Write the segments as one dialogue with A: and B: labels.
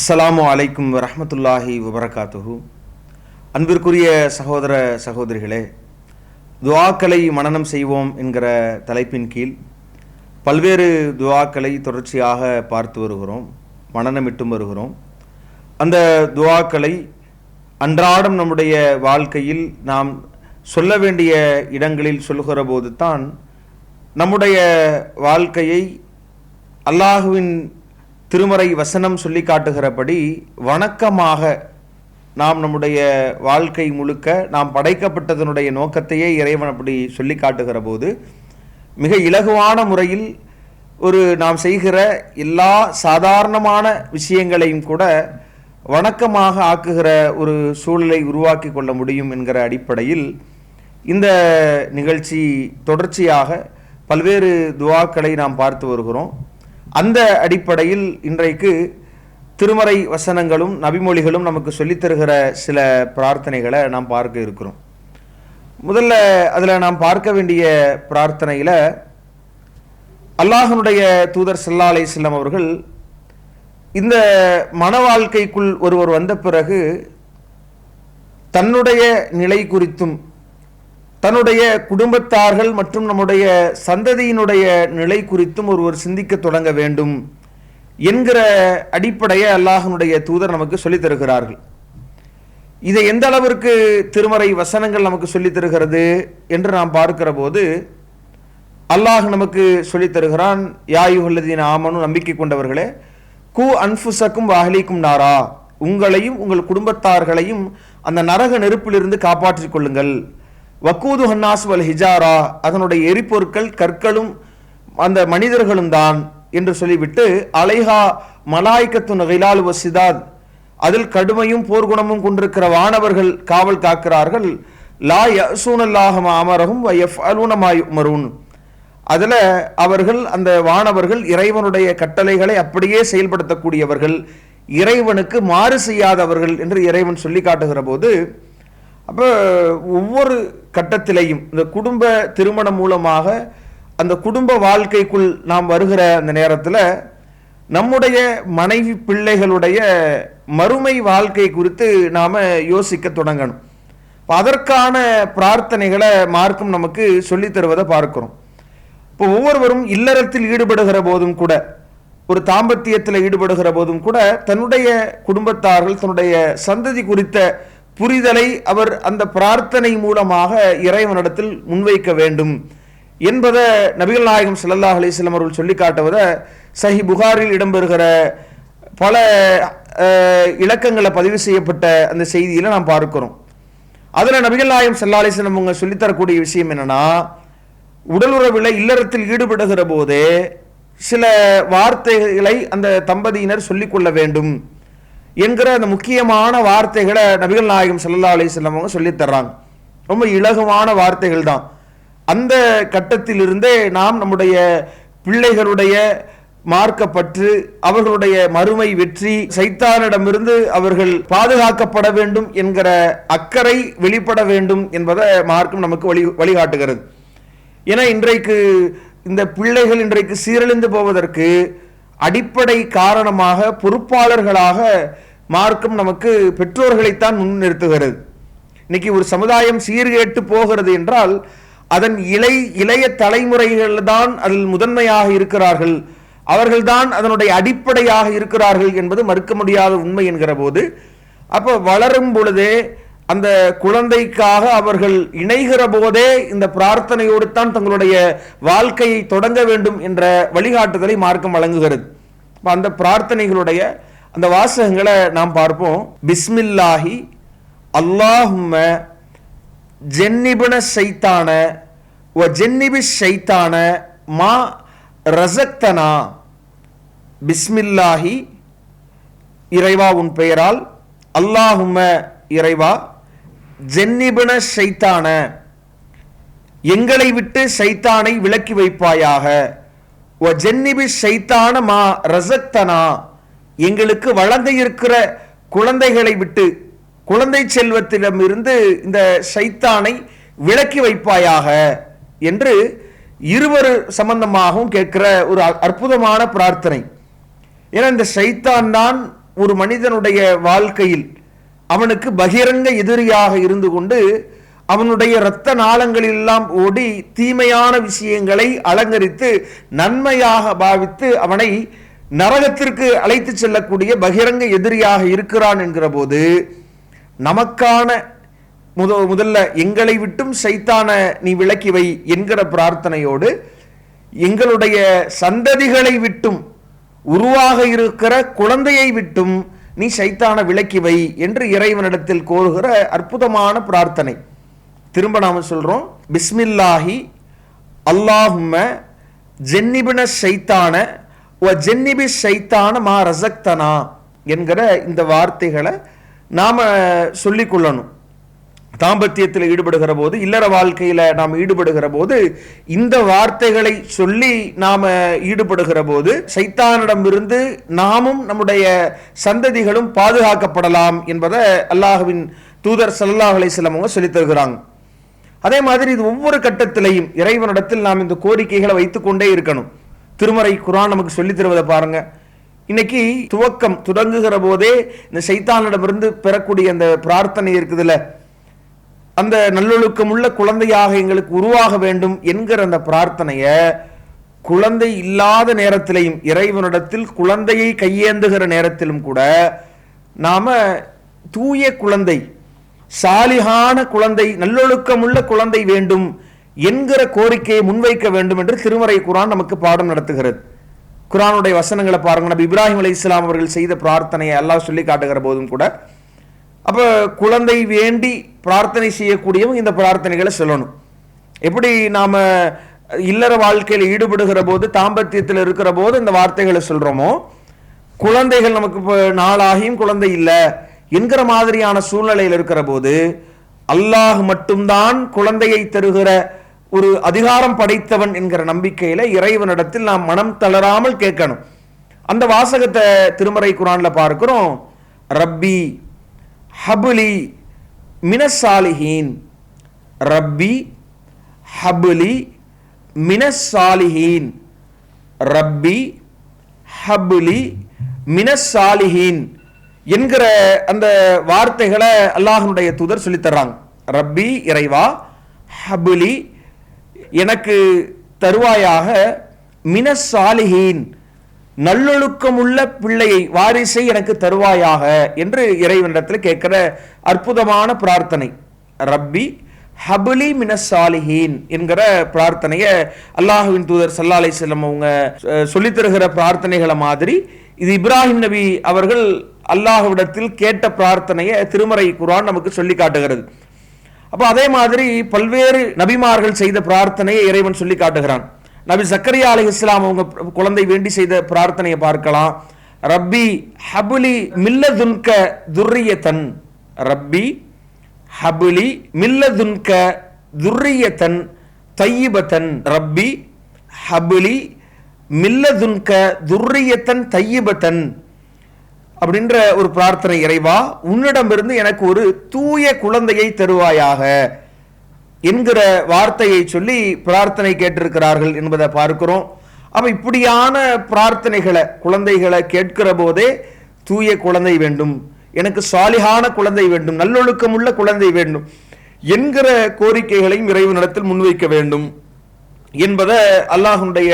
A: அஸ்ஸலாமு அலைக்கும் வரஹ்மத்துல்லாஹி வபரகாத்துஹு. அன்பிற்குரிய சகோதர சகோதரிகளே, துஆக்களை மனனம் செய்வோம் என்கிற தலைப்பின் கீழ் பல்வேறு துஆக்களை தொடர்ச்சியாக பார்த்து வருகிறோம், மனனமிட்டும் வருகிறோம். அந்த துஆக்களை அன்றாடம் நம்முடைய வாழ்க்கையில் நாம் சொல்ல வேண்டிய இடங்களில் சொல்லுகிற போது தான் நம்முடைய வாழ்க்கையை அல்லாஹுவின் திருமறை வசனம் சொல்லி காட்டுகிறபடி வணக்கமாக நாம் நம்முடைய வாழ்க்கை முழுக்க நாம் படைக்கப்பட்டதனுடைய நோக்கத்தையே இறைவன் அப்படி சொல்லி காட்டுகிற போது மிக இலகுவான முறையில் நாம் செய்கிற எல்லா சாதாரணமான விஷயங்களையும் கூட வணக்கமாக ஆக்குகிற ஒரு சூழலை உருவாக்கி கொள்ள முடியும் என்கிற அடிப்படையில் இந்த நிகழ்ச்சி தொடர்ச்சியாக பல்வேறு துஆக்களை நாம் பார்த்து வருகிறோம். அந்த அடிப்படையில் இன்றைக்கு திருமறை வசனங்களும் நபிமொழிகளும் நமக்கு சொல்லித்தருகிற சில பிரார்த்தனைகளை நாம் பார்க்க இருக்கிறோம். முதல்ல அதில் நாம் பார்க்க வேண்டிய பிரார்த்தனையில் அல்லாஹ்வுடைய தூதர் ஸல்லல்லாஹு அலைஹி வஸல்லம் அவர்கள் இந்த மன வாழ்க்கைக்குள் ஒருவர் வந்த பிறகு தன்னுடைய நிலை குறித்தும் தன்னுடைய குடும்பத்தார்கள் மற்றும் நம்முடைய சந்ததியினுடைய நிலை குறித்தும் ஒருவர் சிந்திக்க தொடங்க வேண்டும் என்கிற அடிப்படையை அல்லாஹ்வுடைய தூதர் நமக்கு சொல்லித் தருகிறார்கள். இதை எந்த அளவிற்கு திருமறை வசனங்கள் நமக்கு சொல்லித் தருகிறது என்று நாம் பார்க்கிற போது அல்லாஹ் நமக்கு சொல்லித் தருகிறான், யா அய்யுஹல்லதீன ஆமனு, நம்பிக்கை கொண்டவர்களே, கு அன்ஃபுஸக்கும் வஅஹ்லீக்கும் நாரா, உங்களையும் உங்கள் குடும்பத்தார்களையும் அந்த நரக நெருப்பிலிருந்து காப்பாற்றிக் கொள்ளுங்கள். வக்கூது ஹன்னாஸ் வல் ஹிஜாரா, அதனுடைய எரிபொருட்கள் கற்களும் அந்த மனிதர்களும் தான் என்று சொல்லிவிட்டு, அலைஹா மலாய்க்கத்துன் கிலால் வசிதாத், அதில் கடுமையும் போர்க்குணமும் கொண்டிருக்கிற வானவர்கள் காவல் காக்கிறார்கள். லா யஸூனல்லாஹ மா அமரஹும் வ யஃஅலூன மா யுமரூன், அதில் அவர்கள் அந்த வானவர்கள் இறைவனுடைய கட்டளைகளை அப்படியே செயல்படுத்தக்கூடியவர்கள், இறைவனுக்கு மாறு செய்யாதவர்கள் என்று இறைவன் சொல்லி காட்டுகிற போது, அப்போ ஒவ்வொரு கட்டத்திலையும் இந்த குடும்ப திருமணம் மூலமாக அந்த குடும்ப வாழ்க்கைக்குள் நாம் வருகிற அந்த நேரத்தில் நம்முடைய மனைவி பிள்ளைகளுடைய மறுமை வாழ்க்கை குறித்து நாம் யோசிக்க தொடங்கணும். அதற்கான பிரார்த்தனைகளை மார்க்கம் நமக்கு சொல்லித் தருவதை பார்க்கிறோம். இப்போ ஒவ்வொருவரும் இல்லறத்தில் ஈடுபடுகிற போதும் கூட, ஒரு தாம்பத்தியத்தில் ஈடுபடுகிற போதும் கூட தன்னுடைய குடும்பத்தார்கள் தன்னுடைய சந்ததி குறித்த புரிதலை அவர் அந்த பிரார்த்தனை மூலமாக இறைவனிடத்தில் முன்வைக்க வேண்டும் என்பதை நபிகள் நாயகம் ஸல்லல்லாஹு அலைஹி வஸல்லம் அவர்கள் சொல்லி காட்டுவதை சஹீஹ் புகாரில் இடம்பெறுகிற பல இலக்கங்களை பதிவு செய்யப்பட்ட அந்த செய்தியில் நாம் பார்க்கிறோம். அதில் நபிகள் நாயகம் ஸல்லல்லாஹு அலைஹி வஸல்லம் அவங்க சொல்லித்தரக்கூடிய விஷயம் என்னன்னா, உடலுறவில் இல்லறத்தில் ஈடுபடுகிற போதே சில வார்த்தைகளை அந்த தம்பதியினர் சொல்லிக்கொள்ள வேண்டும் என்கிற அந்த முக்கியமான வார்த்தைகளை நபிகள் நாயகம் ஸல்லல்லாஹு அலைஹி வஸல்லம் அவங்க சொல்லித் தர்றாங்க. ரொம்ப இலகுவான வார்த்தைகள் தான். அந்த கட்டத்திலிருந்தே நாம் நம்முடைய பிள்ளைகளுடைய மார்க்கப்பற்று, அவர்களுடைய மறுமை வெற்றி, சைத்தானிடமிருந்து அவர்கள் பாதுகாக்கப்பட வேண்டும் என்கிற அக்கறை வெளிப்பட வேண்டும் என்பதை மார்க்கம் நமக்கு வழிகாட்டுகிறது. ஏன்னா இன்றைக்கு இந்த பிள்ளைகள் இன்றைக்கு சீரழிந்து போவதற்கு அடிப்படை காரணமாக, பொறுப்பாளர்களாக மார்க்கம் நமக்கு பெற்றோர்களைத்தான் முன்னிறுத்துகிறது. இன்னைக்கு ஒரு சமுதாயம் சீர்கேட்டு போகிறது என்றால் அதன் இளைய தலைமுறைகள் தான் அதில் முதன்மையாக இருக்கிறார்கள், அவர்கள்தான் அதனுடைய அடிப்படையாக இருக்கிறார்கள் என்பது மறுக்க முடியாத உண்மை என்கிற போது, அப்போ வளரும் பொழுதே அந்த குழந்தைக்காக அவர்கள் இணைகிற போதே இந்த பிரார்த்தனையோடு தான் தங்களுடைய வாழ்க்கையை தொடங்க வேண்டும் என்ற வழிகாட்டுதலை மார்க்கம் வழங்குகிறது. அந்த பிரார்த்தனைகளுடைய அந்த வாசகங்களை நாம் பார்ப்போம். பிஸ்மில்லாஹி அல்லாஹும்ம ஜென்னிபுன ஷைத்தான வ ஜென்னிபி ஷைத்தான மா ரஸக்தனா. பிஸ்மில்லாஹி, இறைவா உன் பெயரால், அல்லாஹும்ம இறைவா, ஜென்னிபுன ஷைத்தான, எங்களை விட்டு ஷைத்தானை விலக்கி வைப்பாயாக, வ ஜென்னிபி ஷைத்தான மா ரஸக்தனா, எங்களுக்கு வழங்க இருக்கிற குழந்தைகளை விட்டு, குழந்தை செல்வத்திடமிருந்து இந்த ஷைத்தானை விலக்கி வைப்பாயாக என்று இருவர் சம்பந்தமாகவும் கேட்கிற ஒரு அற்புதமான பிரார்த்தனை. ஏன்னா இந்த ஷைத்தான் தான் ஒரு மனிதனுடைய வாழ்க்கையில் அவனுக்கு பகிரங்க எதிரியாக இருந்து கொண்டு அவனுடைய இரத்த நாளங்களில் எல்லாம் ஓடி தீமையான விஷயங்களை அலங்கரித்து நன்மையாக பாவித்து அவனை நரகத்திற்கு அழைத்து செல்லக்கூடிய பகிரங்க எதிரியாக இருக்கிறான் என்கிற போது நமக்கான முதல்ல எங்களை விட்டும் சைத்தான நீ விலக்கி வை என்கிற பிரார்த்தனையோடு எங்களுடைய சந்ததிகளை விட்டும் உருவாக இருக்கிற குழந்தையை விட்டும் நீ சைத்தான விலக்கி வை என்று இறைவனிடத்தில் கோருகிற அற்புதமான பிரார்த்தனை. திரும்ப நாம சொல்றோம், பிஸ்மில்லாஹி அல்லாஹும்ம ஜென்னிபின சைத்தான வ ஜென்னிபி சைத்தான மா ரஸக்தனா என்கிற இந்த வார்த்தைகளை நாம சொல்லிக் கொள்ளணும். தாம்பத்தியத்தில் ஈடுபடுகிற போது, இல்லற வாழ்க்கையில நாம் ஈடுபடுகிற போது இந்த வார்த்தைகளை சொல்லி நாம ஈடுபடுகிற போது சைத்தானிடமிருந்து நாமும் நம்முடைய சந்ததிகளும் பாதுகாக்கப்படலாம் என்பதை அல்லாஹ்வின் தூதர் ஸல்லல்லாஹு அலைஹி வஸல்லம் அவங்க சொல்லித் தருகிறாங்க. அதே மாதிரி இது ஒவ்வொரு கட்டத்திலையும் இறைவனிடத்தில் நாம் இந்த கோரிக்கைகளை வைத்துக் கொண்டே இருக்கணும். திருமறை குர்ஆன் நமக்கு சொல்லித் தருவதை பாருங்க. இன்னைக்கு தொடங்குகிற போதே இந்த சைத்தானிடமிருந்து பெறக்கூடிய அந்த பிரார்த்தனை இருக்குதுல்ல, அந்த நல்லொழுக்கம் உள்ள குழந்தையாக எங்களுக்கு உருவாக வேண்டும் என்கிற அந்த பிரார்த்தனைய குழந்தை இல்லாத நேரத்திலையும் இறைவனிடத்தில் குழந்தையை கையேந்துகிற நேரத்திலும் கூட நாம தூய குழந்தை, சாலிகான குழந்தை, நல்லொழுக்கம் உள்ள குழந்தை வேண்டும் என்கிற கோரிக்கையை முன்வைக்க வேண்டும் என்று திருமறை குர்ஆன் நமக்கு பாடம் நடத்துகிறது. குர்ஆனுடைய வசனங்களை பாருங்க. நபி இப்ராஹிம் அலைஹிஸ்ஸலாம் அவர்கள் செய்த பிரார்த்தனையை அல்லாஹ் சொல்லி காட்டுகிற போதும் கூட அப்ப குழந்தை வேண்டி பிரார்த்தனை செய்யக்கூடியவங்க இந்த பிரார்த்தனைகளை சொல்லணும். எப்படி நாம இல்லற வாழ்க்கையில் ஈடுபடுகிற போது, தாம்பத்தியத்தில் இருக்கிற போது இந்த வார்த்தைகளை சொல்றோமோ, குழந்தைகள் நமக்கு இப்போ நாளாகியும் குழந்தை இல்லை என்கிற மாதிரியான சூழ்நிலையில் இருக்கிற போது அல்லாஹ் மட்டும்தான் குழந்தையை தருகிற ஒரு அதிகாரம் படைத்தவன் என்கிற நம்பிக்கையில இறைவனிடத்தில் நாம் மனம் தளராமல் கேட்கணும். அந்த வாசகத்தை திருமறை குர்ஆன்ல பார்க்கிறோம். ரப்பி ஹபுலி மினஸ்ஸாலிஹீன், ரப்பி ஹபுலி மினஸ்ஸாலிஹீன், ரப்பி ஹபுலி மினஸ்ஸாலிஹீன் என்கிற அந்த வார்த்தைகளை அல்லாஹ்வுடைய தூதர் சொல்லித் தர்றாங்க. ரப்பி இறைவா, ஹபுலி எனக்கு தருவாயாக, மினஸ்ஸாலிஹீன் நல்லொழுக்கம் உள்ள பிள்ளையை, வாரிசை எனக்கு தருவாயாக என்று இறைவனிடத்தில் கேட்கிற அற்புதமான பிரார்த்தனை. ரப்பி ஹபுலி மினஸ்ஸாலிஹீன் என்கிற பிரார்த்தனையை அல்லாஹ்வின் தூதர் ஸல்லல்லாஹு அலைஹி வஸல்லம் அவங்க சொல்லித் தருகிற பிரார்த்தனைகளை மாதிரி இது இப்ராஹிம் நபி அவர்கள் அல்லாஹ்விடத்தில் கேட்ட பிரார்த்தனையை திருமறை குர்ஆன் நமக்கு சொல்லி காட்டுகிறது. அப்போ அதே மாதிரி பல்வேறு நபிமார்கள் செய்த பிரார்த்தனையை இறைவன் சொல்லி காட்டுகிறான். நபி ஜக்கரியா அலைஹிஸ்ஸலாம் அவங்க குழந்தை வேண்டி செய்த பிரார்த்தனையை பார்க்கலாம். ரப்பி ஹபுலி மில்லதுன்க துர்ரியத்தன், ரப்பி ஹபுலி மில்லதுன்க துர்ரியத்தன் தையிபத்தன், ரப்பி ஹபுலி மில்லதுன்க துர்ரியத்தன் தையிபத்தன் அப்படின்ற ஒரு பிரார்த்தனை. இறைவா, உன்னிடமிருந்து எனக்கு ஒரு தூய குழந்தையை தருவாயாக என்கிற வார்த்தையை சொல்லி பிரார்த்தனை கேட்டிருக்கிறார்கள் என்பதை பார்க்கிறோம். அப்ப இப்படியான பிரார்த்தனைகளை, குழந்தைகளை கேட்கிற போதே தூய குழந்தை வேண்டும், எனக்கு சாலிகான குழந்தை வேண்டும், நல்லொழுக்கம் உள்ள குழந்தை வேண்டும் என்கிற கோரிக்கைகளையும் இறைவனிடத்தில் முன்வைக்க வேண்டும் என்பதை அல்லாஹ்வுடைய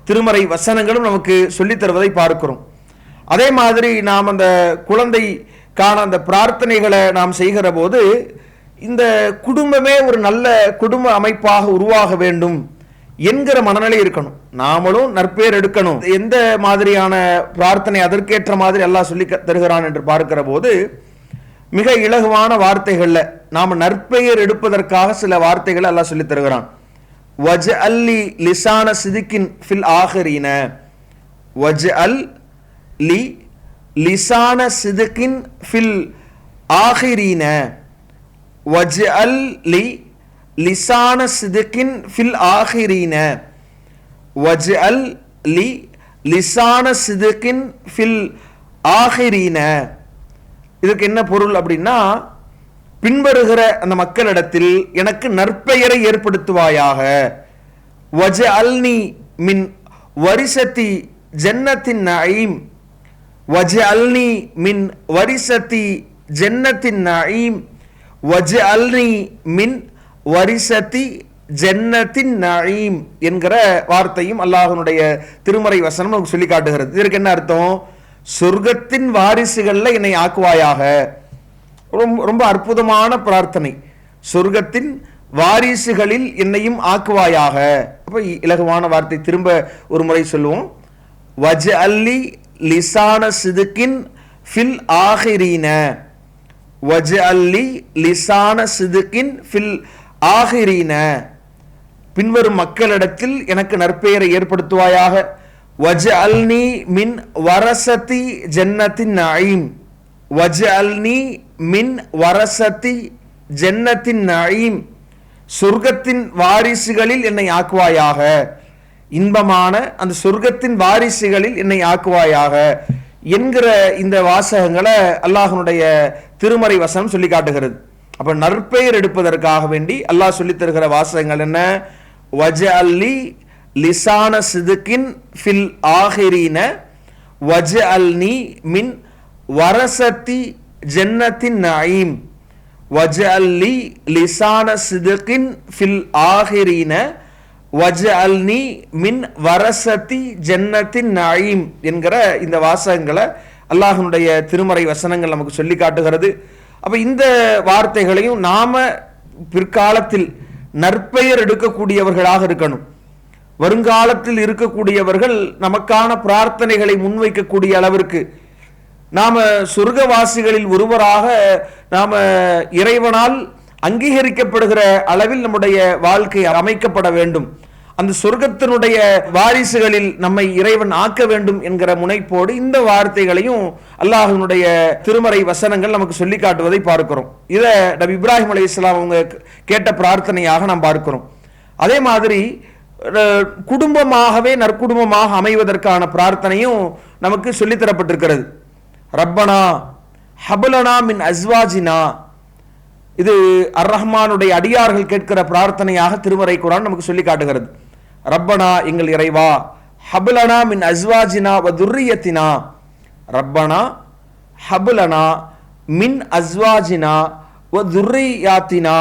A: திருமறை வசனங்களும் நமக்கு சொல்லித் தருவதை பார்க்கிறோம். அதே மாதிரி நாம் அந்த குழந்தைக்கான அந்த பிரார்த்தனைகளை நாம் செய்கிற போது இந்த குடும்பமே ஒரு நல்ல குடும்ப அமைப்பாக உருவாக வேண்டும் என்கிற மனநிலை இருக்கணும். நாமளும் நற்பெயர் எடுக்கணும். எந்த மாதிரியான பிரார்த்தனை அதற்கேற்ற மாதிரி அல்லாஹ் சொல்லி தருகிறான் என்று பார்க்கிற போது மிக இலகுவான வார்த்தைகள்ல நாம நற்பெயர் எடுப்பதற்காக சில வார்த்தைகளை அல்லாஹ் சொல்லி தருகிறான். வஜ்அல்லி லிசான சிதிக்கின் ஃபில் ஆகிரீன, வஜ்அல்லி லிசான சிதிக்கின் ஃபில் ஆகிரீன, வஜ்அல்லி லிசான சிதிக்கின் ஃபில் ஆகிரீன, வஜ்அல்லி லிசான சிதிக்கின் ஃபில் ஆகிரீன. இதுக்கு என்ன பொருள் அப்படின்னா, பின்வருகிற அந்த மக்களிடத்தில் எனக்கு நற்பெயரை ஏற்படுத்துவாயாக. வஜ்அல்னி மின் வரிசத்தி ஜன்னத்தின் நஈம் வஜ்அல்னி மின் வரிசத்தி ஜன்னத்தின் நஈம், வஜ்அல்னி மின் வரிசத்தி ஜன்னத்தின் நஈம் என்கிற வார்த்தையும் அல்லாஹ்வுடைய திருமறை வசனம் நமக்கு சொல்லி காட்டுகிறது. இதற்கு என்ன அர்த்தம்? சொர்க்கத்தின் வாரிசுகள்ல என்னை ஆக்குவாயாக. ரொம்ப அற்புதமான பிரார்த்தனை. சொர்க்கத்தின் வாரிசுகளில் என்னையும் ஆக்குவாயாக. அப்ப இலகுவான வார்த்தை திரும்ப ஒரு முறை சொல்லுவோம். வஜ்அல்லி லிசான சிதுக்கின் ஃபில் ஆஹிரீன, வஜ்அல்லி லிசான சிதுக்கின் ஃபில் ஆஹிரீன, பின்வரும் மக்களிடத்தில் எனக்கு நற்பெயரை ஏற்படுத்துவாயாக. வஜ்அல்னி மின் வரசதி ஜன்னத்தின் நஈம், வஜ்அல்னி மின் வரசதி ஜன்னத்தின் நஈம், சொர்க்கத்தின் வாரிசுகளில் என்னை ஆக்குவாயாக. இன்பமான அந்த சொர்க்கத்தின் வாரிசுகளில் என்னை ஆக்குவாயாக என்கிற இந்த வாசகங்களை அல்லாஹ்வுடைய திருமறை வசனம் சொல்லி காட்டுகிறது. அப்ப நற்பெயர் எடுப்பதற்காக வேண்டி அல்லாஹ் சொல்லி தருகிற வாசகங்கள் என்ன? வஜ்அல்லி லிசான சிதுக்கின் ஃபில் ஆஹிரீன, வஜ்அல்னி மின் வரசத்தி ஜன்னத்தின் நஈம், வஜ்அல்லி லிசான சிதுக்கின் ஃபில் ஆஹிரீன, வஜ்அல்னி மின் வரசத்தி ஜன்னத்தின் நஈம் என்கிற இந்த வாசகங்களை அல்லாஹ்வுடைய திருமறை வசனங்கள் நமக்கு சொல்லி காட்டுகிறது. அப்ப இந்த வார்த்தைகளையும் நாம பிற்காலத்தில் நற்பெயர் எடுக்கக்கூடியவர்களாக இருக்கணும். வருங்காலத்தில் இருக்கக்கூடியவர்கள் நமக்கான பிரார்த்தனைகளை முன்வைக்கக்கூடிய அளவிற்கு நாம சொர்க்கவாசிகளில் ஒருவராக நாம இறைவனால் அங்கீகரிக்கப்படுகிற அளவில் நம்முடைய வாழ்க்கை அமைக்கப்பட வேண்டும். அந்த சொர்க்கத்தினுடைய வாரிசுகளில் நம்மை இறைவன் ஆக்க வேண்டும் என்கிற முனைப்போடு இந்த வார்த்தைகளையும் அல்லாஹ்வுடைய திருமறை வசனங்கள் நமக்கு சொல்லி காட்டுவதை பார்க்கிறோம். இதை நபி இப்ராஹிம் அலைஹிஸ்ஸலாம் அவங்க கேட்ட பிரார்த்தனையாக நாம் பார்க்கிறோம். அதே மாதிரி குடும்பமாகவே நற்குடும்பமாக அமைவதற்கான பிரார்த்தனையும் நமக்கு சொல்லித்தரப்பட்டிருக்கிறது. ரப்பனா ஹபலனா மின் அஸ்வாஜினா, இது அர் ரஹ்மானுடைய அடியார்கள் கேட்கிற பிரார்த்தனையாக திருமறை குர்ஆன் நமக்கு சொல்லி காட்டுகிறது. ரப்பனா எங்கள் இறைவா, ஹபலனா மின் அஸ்வாஜினா வ துர்ரியத்தினா, ரப்பனா ஹபலனா மின் அஸ்வாஜினா வ துர்ரியாத்தினா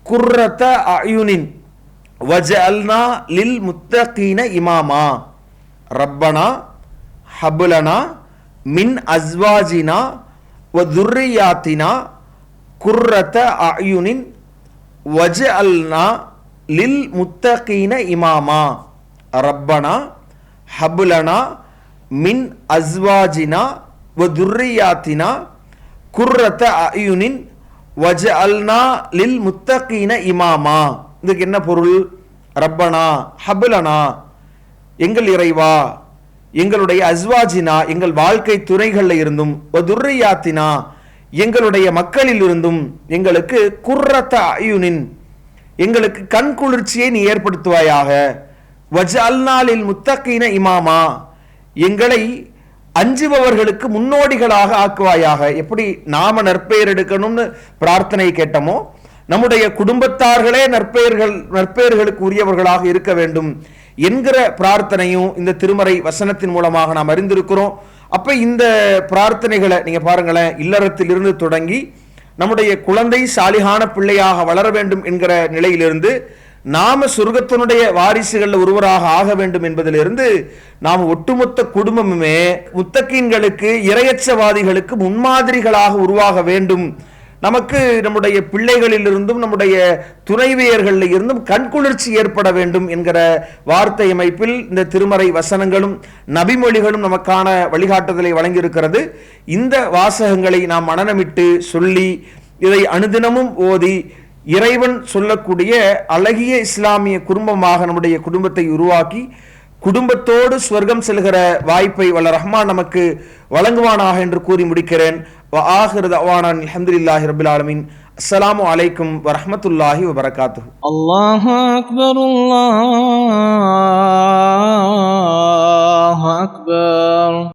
A: குர்ரத அயுனின் வஜஅல்னா லில் முத்தகீன இமாமா. ரப்பனா ஹபலனா மின் அஸ்வாஜினா வ துர்ரியாத்தினா குர்ரத அயுனின் வஜஅல்னா லில் முத்தகீன இமாமா. ரப்பனா ஹபலனா மின் அஸ்வாஜினா வ துர்ரியாத்தினா குர்ரத அயுனின் வஜஅல்னா லில் முத்தகீன இமாமா. இதுக்கு என்ன பொருள்? ரப்பனா ஹபலனா எங்கள் இறைவா, எங்களுடைய அஸ்வாஜினா எங்கள் வாழ்க்கை துறைகளில் இருந்தும், வ துர்ரியாத்தினா எங்களுடைய மக்களில் இருந்தும் எங்களுக்கு குர்ரத அயுனின் எங்களுக்கு கண் குளிர்ச்சியை நீ ஏற்படுத்துவாயாக. வஜஅல்னா லில் முத்தகீன இமாமா எங்களை அஞ்சுபவர்களுக்கு முன்னோடிகளாக ஆக்குவாயாக. எப்படி நாம நற்பெயர் எடுக்கணும்னு பிரார்த்தனை கேட்டோமோ, நம்முடைய குடும்பத்தார்களே நற்பெயர்களுக்கு உரியவர்களாக இருக்க வேண்டும் என்கிற பிரார்த்தனையும் இந்த திருமறை வசனத்தின் மூலமாக நாம் அறிந்திருக்கிறோம். அப்ப இந்த பிரார்த்தனைகளை நீங்க பாருங்களேன், இல்லறத்தில் இருந்து தொடங்கி நம்முடைய குழந்தை சாலிகான பிள்ளையாக வளர வேண்டும் என்கிற நிலையிலிருந்து நாம சொர்க்கத்தினுடைய வாரிசுகள் ஒருவராக ஆக வேண்டும் என்பதிலிருந்து நாம் ஒட்டுமொத்த குடும்பமுமே முத்தகீன்களுக்கு, இறையச்சவாதிகளுக்கு முன்மாதிரிகளாக உருவாக வேண்டும். நமக்கு நம்முடைய பிள்ளைகளில் இருந்தும் நம்முடைய துணைவியர்களில் இருந்தும் கண்குளிர்ச்சி ஏற்பட வேண்டும் என்கிற வார்த்தை அமைப்பில் இந்த திருமறை வசனங்களும் நபிமொழிகளும் நமக்கான வழிகாட்டுதலை வழங்கியிருக்கிறது. இந்த வாசகங்களை நாம் மனனமிட்டு சொல்லி இதை அனுதினமும் ஓதி இறைவன் சொல்லக்கூடிய அழகிய இஸ்லாமிய குடும்பமாக நம்முடைய குடும்பத்தை உருவாக்கி குடும்பத்தோடு ஸ்வர்க்கம் செல்கிற வாய்ப்பை வல்ல ரஹ்மான் நமக்கு வழங்குவானாக என்று கூறி முடிக்கிறேன். வஆகிரு தஅவானா அல்ஹம்துலில்லாஹி ரப்பில் ஆலமீன். அஸ்ஸலாமு அலைக்கும் வரஹ்மத்துல்லாஹி வபரகாத்துஹு.
B: அல்லாஹு அக்பர், அல்லாஹு அக்பர்.